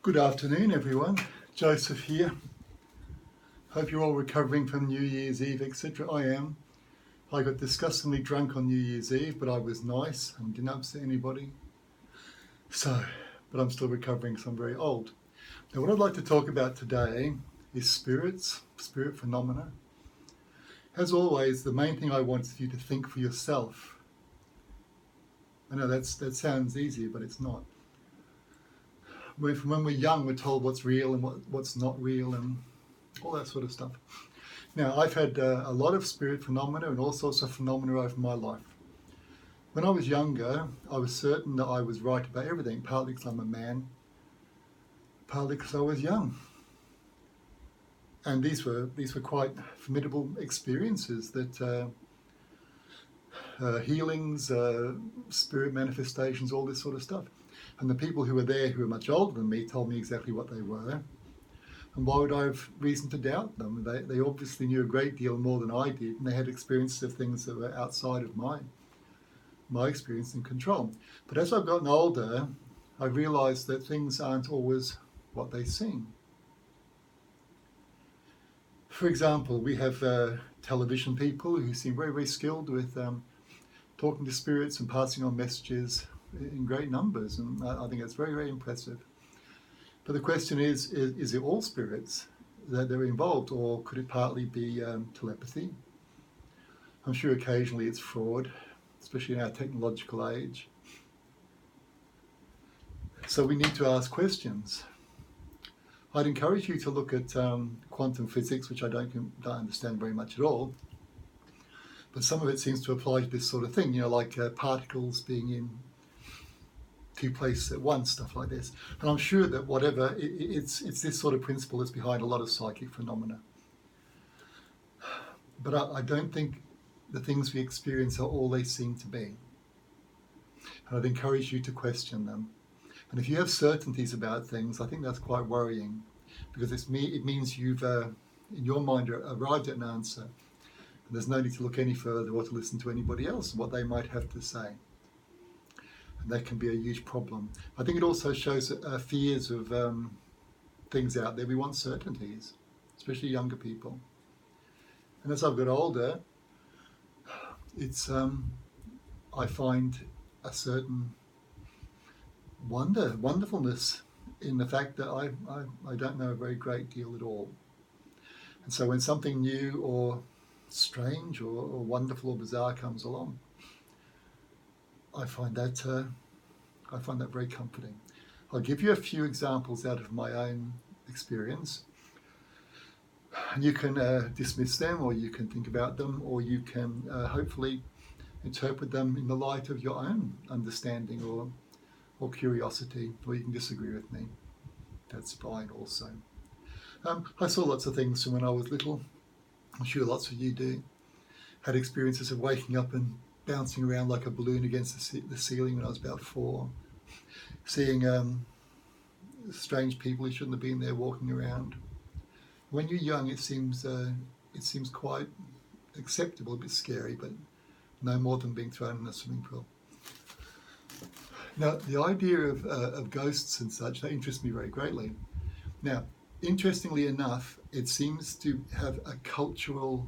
Good afternoon, everyone. Joseph here. Hope you're all recovering from New Year's Eve, etc. I am. I got disgustingly drunk on New Year's Eve, but I was nice and didn't upset anybody. But I'm still recovering, so I'm very old. Now, what I'd like to talk about today is spirits, spirit phenomena. As always, the main thing I want is you to think for yourself. I know that sounds easy, but it's not. When we're young, we're told what's real and what's not real and all that sort of stuff. Now, I've had a lot of spirit phenomena and all sorts of phenomena over my life. When I was younger, I was certain that I was right about everything, partly because I'm a man, partly because I was young. And these were quite formidable experiences that healings, spirit manifestations, all this sort of stuff. And the people who were there who were much older than me told me exactly what they were. And why would I have reason to doubt them? They obviously knew a great deal more than I did, and they had experiences of things that were outside of my experience and control. But as I've gotten older, I realised that things aren't always what they seem. For example, we have television people who seem very, very skilled with talking to spirits and passing on messages in great numbers, and I think that's very, very impressive. But the question is it all spirits that are involved, or could it partly be telepathy? I'm sure occasionally it's fraud, especially in our technological age. So we need to ask questions. I'd encourage you to look at quantum physics, which I don't understand very much at all, but some of it seems to apply to this sort of thing, like particles being in two places at once, stuff like this. And I'm sure that whatever, it's this sort of principle that's behind a lot of psychic phenomena. But I don't think the things we experience are all they seem to be. And I'd encourage you to question them. And if you have certainties about things, I think that's quite worrying, because it means you've, in your mind, arrived at an answer. And there's no need to look any further or to listen to anybody else and what they might have to say. And that can be a huge problem. I think it also shows fears of things out there. We want certainties, especially younger people. And as I've got older, it's I find a certain wonderfulness in the fact that I don't know a very great deal at all. And so when something new or strange or wonderful or bizarre comes along, I find that very comforting. I'll give you a few examples out of my own experience. And you can dismiss them, or you can think about them, or you can hopefully interpret them in the light of your own understanding or curiosity, or you can disagree with me. That's fine also. I saw lots of things from when I was little. I'm sure lots of you do. Had experiences of waking up and bouncing around like a balloon against the ceiling when I was about 4. Seeing strange people who shouldn't have been there walking around. When you're young, it seems quite acceptable, a bit scary, but no more than being thrown in a swimming pool. Now, the idea of ghosts and such, that interests me very greatly. Now, interestingly enough, it seems to have a cultural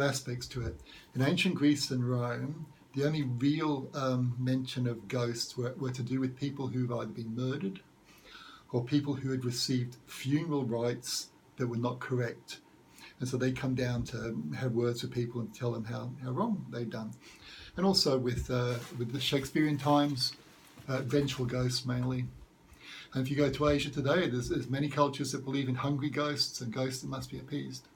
aspects to it. In ancient Greece and Rome, the only real mention of ghosts were to do with people who've either been murdered or people who had received funeral rites that were not correct. And so they come down to have words with people and tell them how wrong they've done. And also with the Shakespearean times, vengeful ghosts mainly. And if you go to Asia today, there's many cultures that believe in hungry ghosts and ghosts that must be appeased.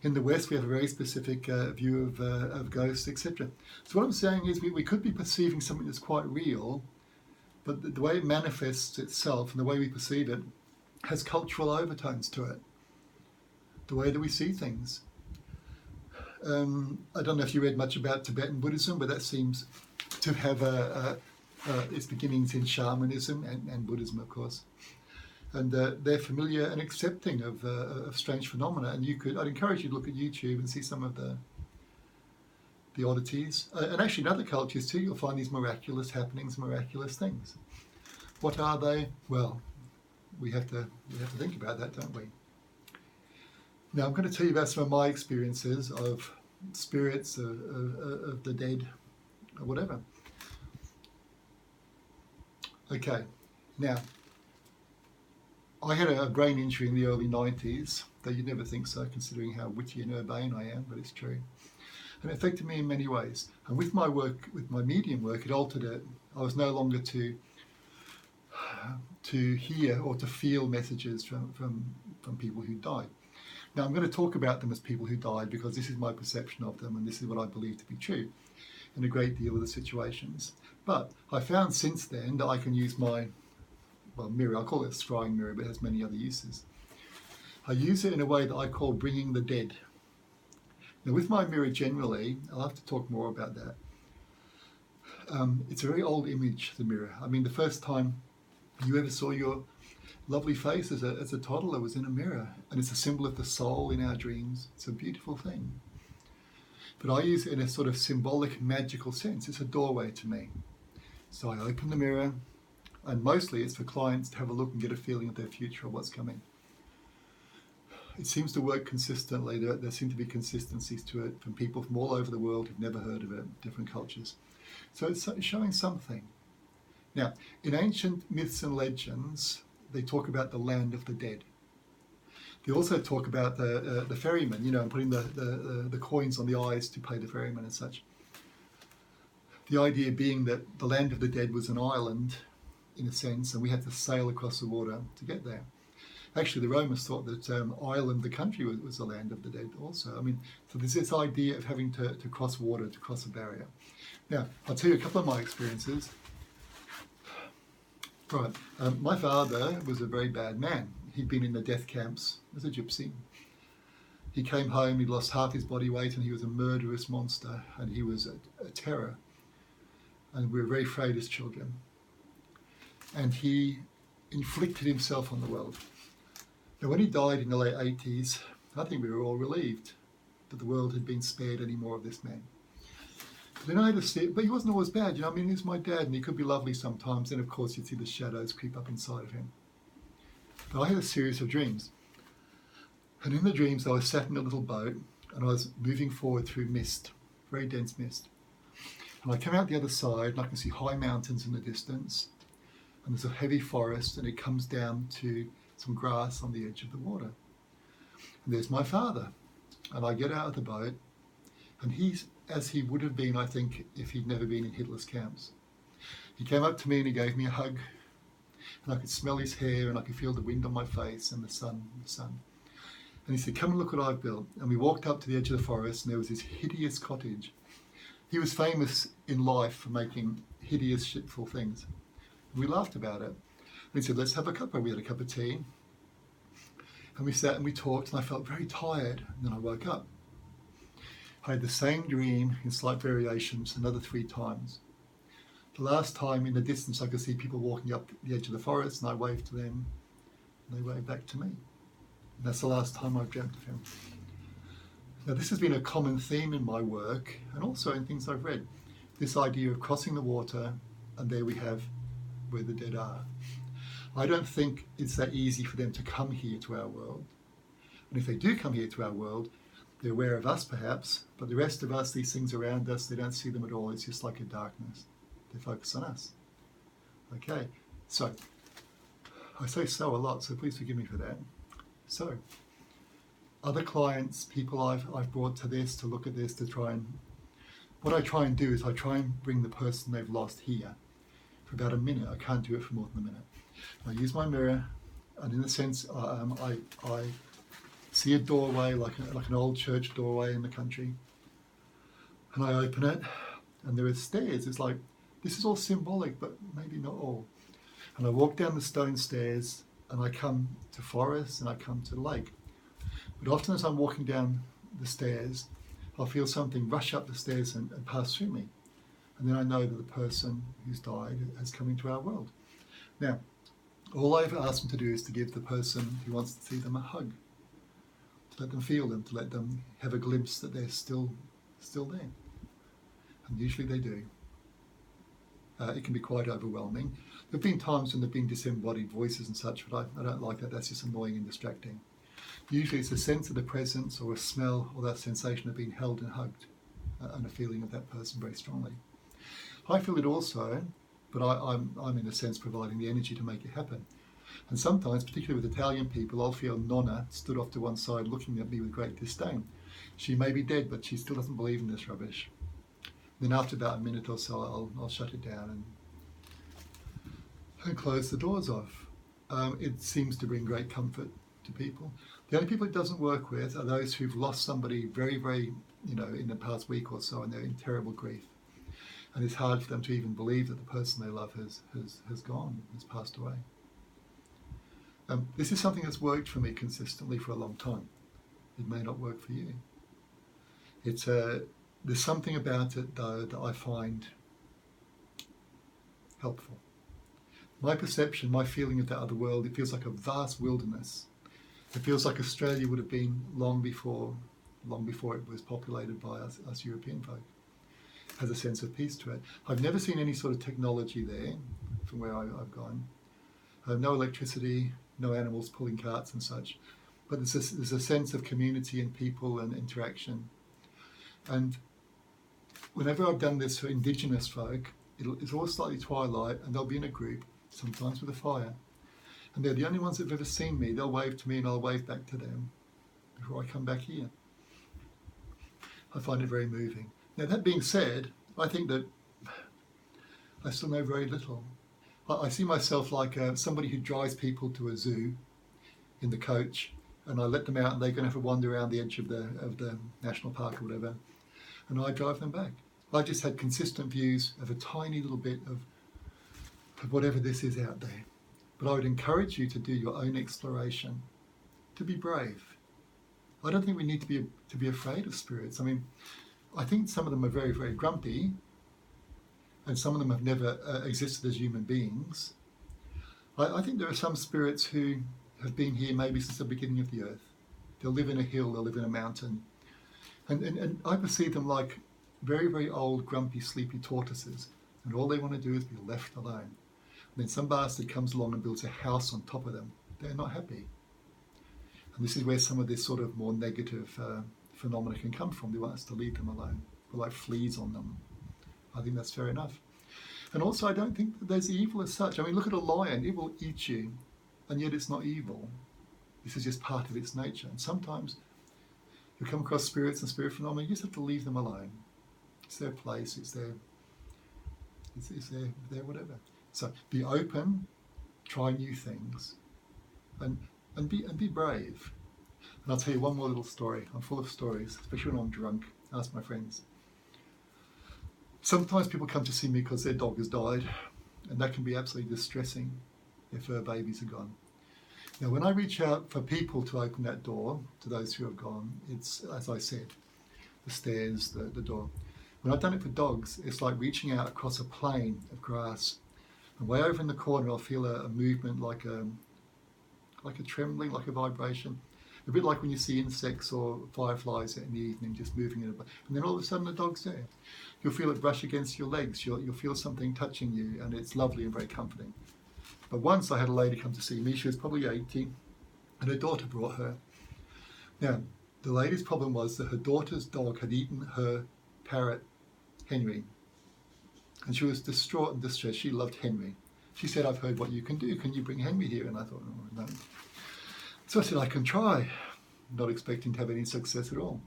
In the West, we have a very specific view of ghosts, etc. So what I'm saying is we could be perceiving something that's quite real, but the way it manifests itself and the way we perceive it has cultural overtones to it, the way that we see things. I don't know if you read much about Tibetan Buddhism, but that seems to have its beginnings in shamanism and Buddhism, of course. And they're familiar and accepting of strange phenomena. And I'd encourage you to look at YouTube and see some of the oddities. And actually in other cultures too, you'll find these miraculous happenings, miraculous things. What are they? Well, we have to think about that, don't we? Now, I'm going to tell you about some of my experiences of spirits, of the dead, or whatever. Okay, now, I had a brain injury in the early 90s, though you'd never think so, considering how witty and urbane I am, but it's true. And it affected me in many ways. And with my work, with my medium work, it altered it. I was no longer to hear or to feel messages from people who died. Now, I'm going to talk about them as people who died because this is my perception of them and this is what I believe to be true in a great deal of the situations. But I found since then that I can use my mirror. I'll call it a scrying mirror, but it has many other uses. I use it in a way that I call bringing the dead. Now, with my mirror generally, I'll have to talk more about that. It's a very old image, the mirror. I mean, the first time you ever saw your lovely face as a toddler was in a mirror, and it's a symbol of the soul in our dreams. It's a beautiful thing. But I use it in a sort of symbolic, magical sense. It's a doorway to me. So I open the mirror, and mostly it's for clients to have a look and get a feeling of their future or what's coming. It seems to work consistently. There seem to be consistencies to it from people from all over the world who've never heard of it, different cultures. So it's showing something. Now, in ancient myths and legends, they talk about the land of the dead. They also talk about the ferryman, and putting the coins on the eyes to pay the ferryman and such. The idea being that the land of the dead was an island, in a sense, and we had to sail across the water to get there. Actually, the Romans thought that Ireland, the country, was the land of the dead also. I mean, so there's this idea of having to cross water, to cross a barrier. Now, I'll tell you a couple of my experiences. Right. My father was a very bad man. He'd been in the death camps as a gypsy. He came home, he'd lost half his body weight, and he was a murderous monster, and he was a terror. And we were very afraid as children. And he inflicted himself on the world. Now, when he died in the late 80s, I think we were all relieved that the world had been spared any more of this man. But then I had to see it, but he wasn't always bad, I mean, he was my dad, and he could be lovely sometimes, and of course you'd see the shadows creep up inside of him. But I had a series of dreams. And in the dreams, I was sat in a little boat, and I was moving forward through mist, very dense mist. And I come out the other side, and I can see high mountains in the distance, and there's a heavy forest, and it comes down to some grass on the edge of the water. And there's my father. And I get out of the boat, and he's as he would have been, I think, if he'd never been in Hitler's camps. He came up to me and he gave me a hug, and I could smell his hair, and I could feel the wind on my face and the sun. And he said, "Come and look what I've built." And we walked up to the edge of the forest, and there was this hideous cottage. He was famous in life for making hideous, shitful things. And we laughed about it. And he said, "Let's have a cuppa." We had a cup of tea. And we sat and we talked, and I felt very tired. And then I woke up. I had the same dream in slight variations another 3 times. The last time in the distance I could see people walking up the edge of the forest, and I waved to them, and they waved back to me. And that's the last time I've dreamt of him. Now, this has been a common theme in my work, and also in things I've read. This idea of crossing the water, and there we have where the dead are. I don't think it's that easy for them to come here to our world. And if they do come here to our world, they're aware of us perhaps, but the rest of us, these things around us, they don't see them at all. It's just like a darkness. They focus on us. Okay, so I say so a lot, so please forgive me for that. So, other clients, people I've brought to this, to look at this, to try and... What I try and do is I try and bring the person they've lost here for about a minute. I can't do it for more than a minute. I use my mirror, and in a sense, I see a doorway, like an old church doorway in the country, and I open it, and there are stairs. It's like, this is all symbolic, but maybe not all. And I walk down the stone stairs, and I come to forest, and I come to the lake. But often as I'm walking down the stairs, I'll feel something rush up the stairs and pass through me. And then I know that the person who's died has come into our world. Now, all I've asked them to do is to give the person who wants to see them a hug, to let them feel them, to let them have a glimpse that they're still there. And usually they do. It can be quite overwhelming. There have been times when there have been disembodied voices and such, but I don't like that. That's just annoying and distracting. Usually it's a sense of the presence or a smell or that sensation of being held and hugged and a feeling of that person very strongly. I feel it also, but I'm in a sense providing the energy to make it happen. And sometimes, particularly with Italian people, I'll feel Nonna stood off to one side looking at me with great disdain. She may be dead, but she still doesn't believe in this rubbish. Then after about a minute or so, I'll shut it down and close the doors off. It seems to bring great comfort to people. The only people it doesn't work with are those who've lost somebody very, very, in the past week or so, and they're in terrible grief. And it's hard for them to even believe that the person they love has gone, has passed away. This is something that's worked for me consistently for a long time. It may not work for you. There's something about it, though, that I find helpful. My perception, my feeling of that other world, it feels like a vast wilderness. It feels like Australia would have been long before it was populated by us European folk. It has a sense of peace to it. I've never seen any sort of technology there from where I've gone. No electricity, no animals pulling carts and such. But there's a sense of community and people and interaction. And whenever I've done this for Indigenous folk, it's always slightly twilight, and they'll be in a group, sometimes with a fire. And they're the only ones that have ever seen me. They'll wave to me and I'll wave back to them before I come back here. I find it very moving. Now, that being said, I think that I still know very little. I see myself like somebody who drives people to a zoo in the coach, and I let them out and they're going to have a wander around the edge of the national park or whatever, and I drive them back. I just had consistent views of a tiny little bit of whatever this is out there. But I would encourage you to do your own exploration, to be brave. I don't think we need to be afraid of spirits. I mean, I think some of them are very, very grumpy, and some of them have never existed as human beings. I think there are some spirits who have been here maybe since the beginning of the earth. They'll live in a hill, they'll live in a mountain. And I perceive them like very, very old, grumpy, sleepy tortoises, and all they want to do is be left alone. And then some bastard comes along and builds a house on top of them. They're not happy. And this is where some of this sort of more negative phenomena can come from. They want us to leave them alone. We're like fleas on them. I think that's fair enough. And also, I don't think that there's evil as such. I mean, look at a lion. It will eat you, and yet it's not evil. This is just part of its nature. And sometimes you come across spirits and spirit phenomena, you just have to leave them alone. It's their place. It's their whatever. So be open, try new things, and be brave. And I'll tell you one more little story. I'm full of stories, especially when I'm drunk. Ask my friends. Sometimes people come to see me because their dog has died, and that can be absolutely distressing if her babies are gone. Now, when I reach out for people to open that door to those who have gone, it's, as I said, the stairs, the door. When I've done it for dogs, it's like reaching out across a plain of grass. And way over in the corner, I'll feel a movement like a trembling, like a vibration. A bit like when you see insects or fireflies in the evening just moving in a... And then all of a sudden the dog's there. You'll feel it brush against your legs. You'll feel something touching you, and it's lovely and very comforting. But once I had a lady come to see me. She was probably 80, and her daughter brought her. Now, the lady's problem was that her daughter's dog had eaten her parrot, Henry. And she was distraught and distressed. She loved Henry. She said, "I've heard what you can do. Can you bring Henry here?" And I thought, "Oh, no." So I said, "I can try," not expecting to have any success at all.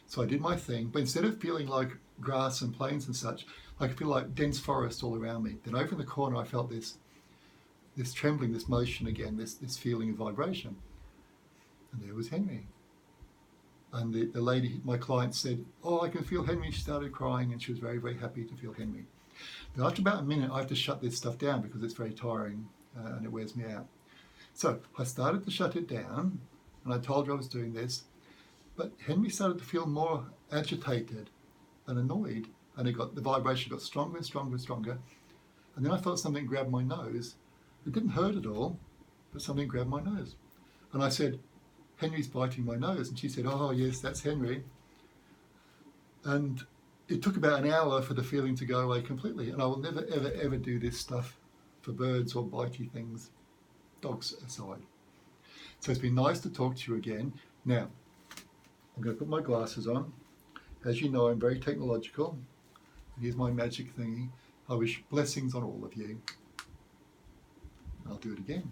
So I did my thing, but instead of feeling like grass and plains and such, I could feel like dense forest all around me. Then over in the corner, I felt this trembling, this motion again, this feeling of vibration. And there was Henry. And the lady, my client, said, "Oh, I can feel Henry." She started crying, and she was very, very happy to feel Henry. Now, after about a minute, I have to shut this stuff down because it's very tiring and it wears me out. So I started to shut it down, and I told her I was doing this. But Henry started to feel more agitated and annoyed, and the vibration got stronger and stronger and stronger. And then I felt something grab my nose. It didn't hurt at all, but something grabbed my nose. And I said, "Henry's biting my nose." And she said, "Oh, yes, that's Henry." And it took about an hour for the feeling to go away completely. And I will never, ever, ever do this stuff for birds or bitey things, dogs aside. So it's been nice to talk to you again. Now, I'm going to put my glasses on. As you know, I'm very technological. Here's my magic thingy. I wish blessings on all of you. I'll do it again.